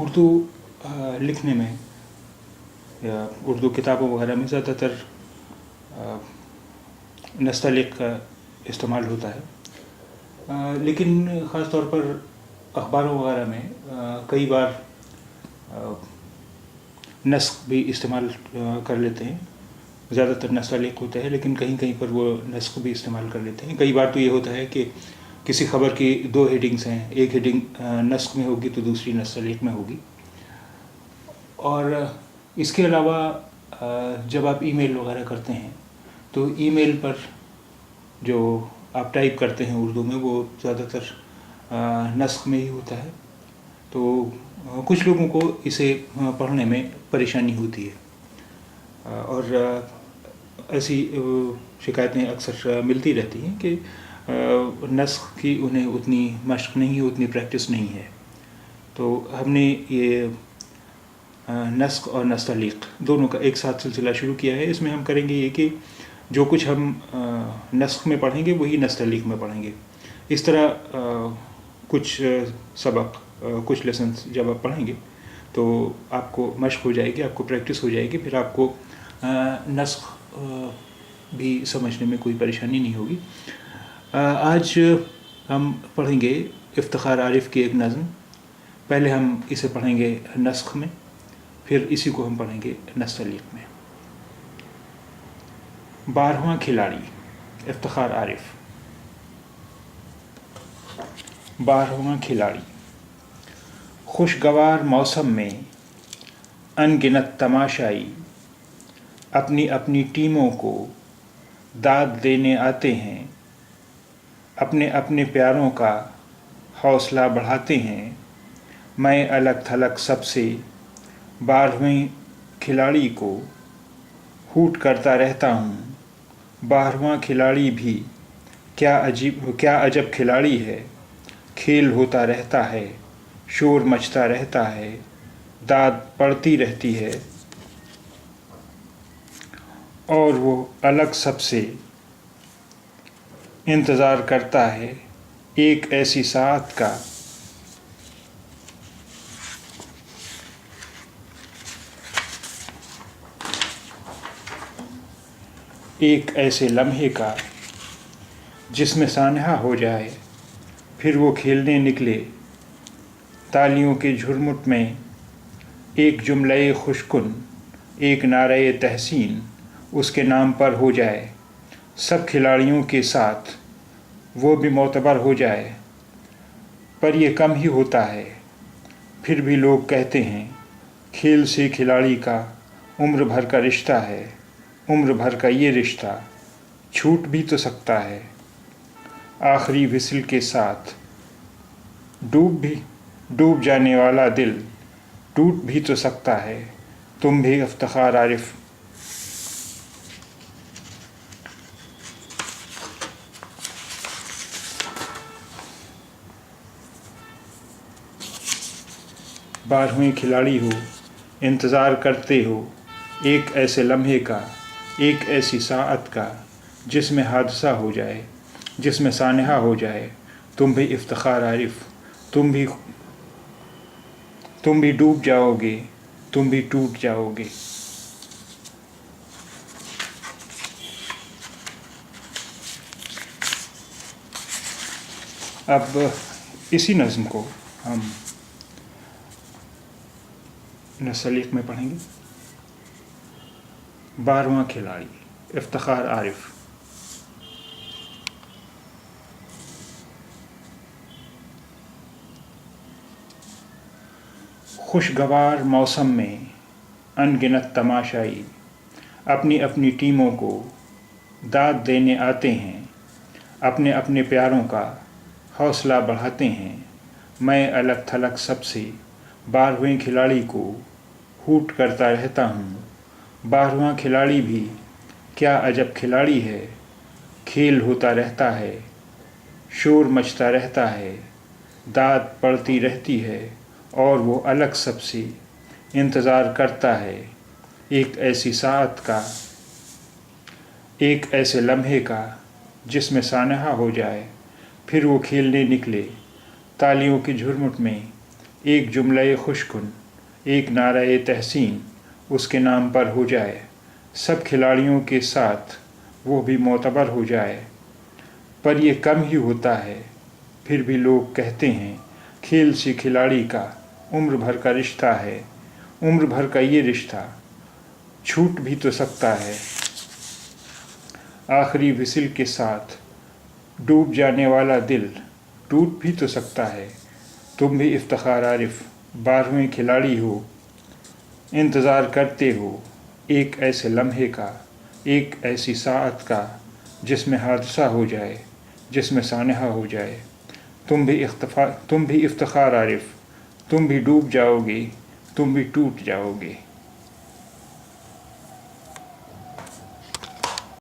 اردو لکھنے میں یا اردو کتابوں وغیرہ میں زیادہ تر نستعلیق کا استعمال ہوتا ہے، لیکن خاص طور پر اخباروں وغیرہ میں کئی بار نسخ بھی استعمال کر لیتے ہیں. زیادہ تر نستعلیق ہوتا ہے، لیکن کہیں کہیں پر وہ نسخ بھی استعمال کر لیتے ہیں. کئی بار تو یہ ہوتا ہے کہ کسی خبر کی دو ہیڈنگز ہیں، ایک ہیڈنگ نسخ میں ہوگی تو دوسری نستعلیق میں ہوگی. اور اس کے علاوہ جب آپ ای میل وغیرہ کرتے ہیں تو ای میل پر جو آپ ٹائپ کرتے ہیں اردو میں وہ زیادہ تر نسخ میں ہی ہوتا ہے. تو کچھ لوگوں کو اسے پڑھنے میں پریشانی ہوتی ہے، اور ایسی شکایتیں اکثر ملتی رہتی ہیں کہ نسخ کی انہیں اتنی مشق نہیں، اتنی پریکٹس نہیں ہے. تو ہم نے یہ نسخ اور نستعلیق دونوں کا ایک ساتھ سلسلہ شروع کیا ہے. اس میں ہم کریں گے یہ کہ جو کچھ ہم نسخ میں پڑھیں گے وہی نستعلیق میں پڑھیں گے. اس طرح کچھ سبق، کچھ لیسنس جب آپ پڑھیں گے تو آپ کو مشق ہو جائے گی، آپ کو پریکٹس ہو جائے گی، پھر آپ کو نسخ بھی سمجھنے میں کوئی پریشانی نہیں ہوگی. آج ہم پڑھیں گے افتخار عارف کی ایک نظم. پہلے ہم اسے پڑھیں گے نسخ میں، پھر اسی کو ہم پڑھیں گے نستعلیق میں. 12واں کھلاڑی، افتخار عارف. 12واں کھلاڑی. خوشگوار موسم میں ان گنت تماشائی اپنی اپنی ٹیموں کو داد دینے آتے ہیں، اپنے اپنے پیاروں کا حوصلہ بڑھاتے ہیں. میں الگ تھلگ سب سے 12ویں کھلاڑی کو ہوٹ کرتا رہتا ہوں. 12واں کھلاڑی بھی کیا عجب کھلاڑی ہے. کھیل ہوتا رہتا ہے، شور مچتا رہتا ہے، داد پڑتی رہتی ہے، اور وہ الگ سب سے انتظار کرتا ہے ایک ایسی ساعت کا ایک ایسے لمحے کا جس میں سانحہ ہو جائے. پھر وہ کھیلنے نکلے تالیوں کے جھرمٹ میں، ایک جملہ خوشکن، ایک نعرہ تحسین اس کے نام پر ہو جائے. سب کھلاڑیوں کے ساتھ وہ بھی معتبر ہو جائے. پر یہ کم ہی ہوتا ہے. پھر بھی لوگ کہتے ہیں کھیل سے کھلاڑی کا عمر بھر کا رشتہ ہے. عمر بھر کا یہ رشتہ چھوٹ بھی تو سکتا ہے. آخری وسل کے ساتھ ڈوب جانے والا دل ٹوٹ بھی تو سکتا ہے. تم بھی افتخار عارف. بارہویں کھلاڑی ہو، انتظار کرتے ہو ایک ایسے لمحے کا، ایک ایسی ساعت کا جس میں حادثہ ہو جائے، جس میں سانحہ ہو جائے. تم بھی افتخار عارف. تم بھی ڈوب جاؤ گے، تم بھی ٹوٹ جاؤ گے. اب اسی نظم کو ہم نستعلیق میں پڑھیں گے. 12واں کھلاڑی، افتخار عارف. خوشگوار موسم میں ان گنت تماشائی اپنی اپنی ٹیموں کو داد دینے آتے ہیں، اپنے اپنے پیاروں کا حوصلہ بڑھاتے ہیں. میں الگ تھلگ سب سے 12ویں کھلاڑی کو ہوٹ کرتا رہتا ہوں. 12واں کھلاڑی بھی کیا عجب کھلاڑی ہے. کھیل ہوتا رہتا ہے، شور مچتا رہتا ہے، داد پڑتی رہتی ہے، اور وہ الگ سب سے انتظار کرتا ہے ایک ایسی ساعت کا، ایک ایسے لمحے کا جس میں سانحہ ہو جائے. پھر وہ کھیلنے نکلے تالیوں کے جھرمٹ میں، ایک جملہ خوش کن، ایک نعرہ تحسین اس کے نام پر ہو جائے، سب کھلاڑیوں کے ساتھ وہ بھی معتبر ہو جائے۔ پر یہ کم ہی ہوتا ہے، پھر بھی لوگ کہتے ہیں کھیل سے کھلاڑی کا عمر بھر کا رشتہ ہے۔ عمر بھر کا یہ رشتہ چھوٹ بھی تو سکتا ہے، آخری وسل کے ساتھ ڈوب جانے والا دل ٹوٹ بھی تو سکتا ہے۔ تم بھی افتخار عارف 12ویں کھلاڑی ہو، انتظار کرتے ہو ایک ایسے لمحے کا، ایک ایسی ساعت کا جس میں حادثہ ہو جائے، جس میں سانحہ ہو جائے۔ تم بھی افتخار عارف، تم بھی ڈوب جاؤ گے، تم بھی ٹوٹ جاؤ گے۔